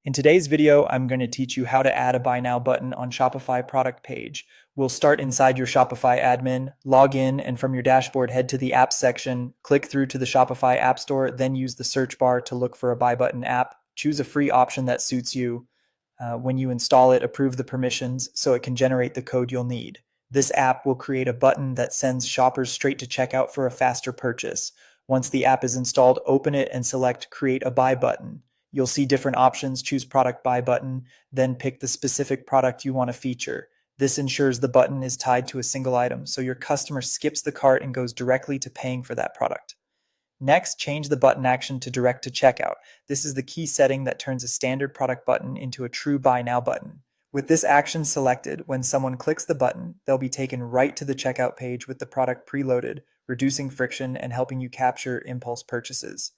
In today's video, I'm going to teach you how to add a Buy Now button on Shopify product page. We'll start inside your Shopify admin, log in, and from your dashboard, head to the Apps section, click through to the Shopify App Store, then use the search bar to look for a Buy Button app. Choose a free option that suits you. When you install it, approve the permissions so it can generate the code you'll need. This app will create a button that sends shoppers straight to checkout for a faster purchase. Once the app is installed, open it and select Create a Buy Button. You'll see different options. Choose Product Buy Button, then pick the specific product you want to feature. This ensures the button is tied to a single item, so your customer skips the cart and goes directly to paying for that product. Next, change the button action to direct to checkout. This is the key setting that turns a standard product button into a true Buy Now button. With this action selected, when someone clicks the button, they'll be taken right to the checkout page with the product preloaded, reducing friction and helping you capture impulse purchases.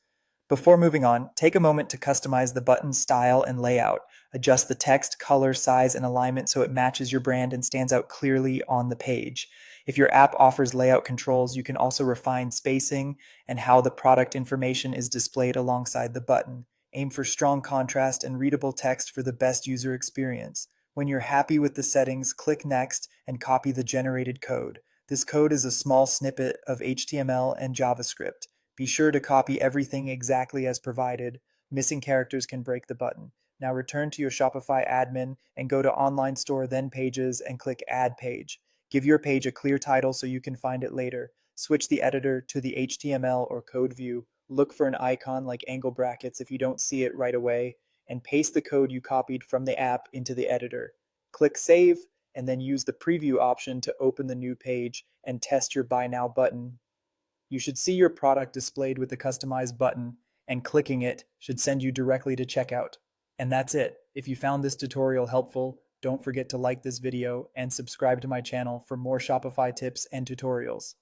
Before moving on, take a moment to customize the button's style and layout. Adjust the text, color, size, and alignment so it matches your brand and stands out clearly on the page. If your app offers layout controls, you can also refine spacing and how the product information is displayed alongside the button. Aim for strong contrast and readable text for the best user experience. When you're happy with the settings, click Next and copy the generated code. This code is a small snippet of HTML and JavaScript. Be sure to copy everything exactly as provided. Missing characters can break the button. Now return to your Shopify admin and go to Online Store, then Pages, and click Add Page. Give your page a clear title so you can find it later. Switch the editor to the HTML or code view. Look for an icon like angle brackets if you don't see it right away, and paste the code you copied from the app into the editor. Click Save, and then use the Preview option to open the new page and test your Buy Now button. You should see your product displayed with the customized button, and clicking it should send you directly to checkout. And that's it. If you found this tutorial helpful, don't forget to like this video and subscribe to my channel for more Shopify tips and tutorials.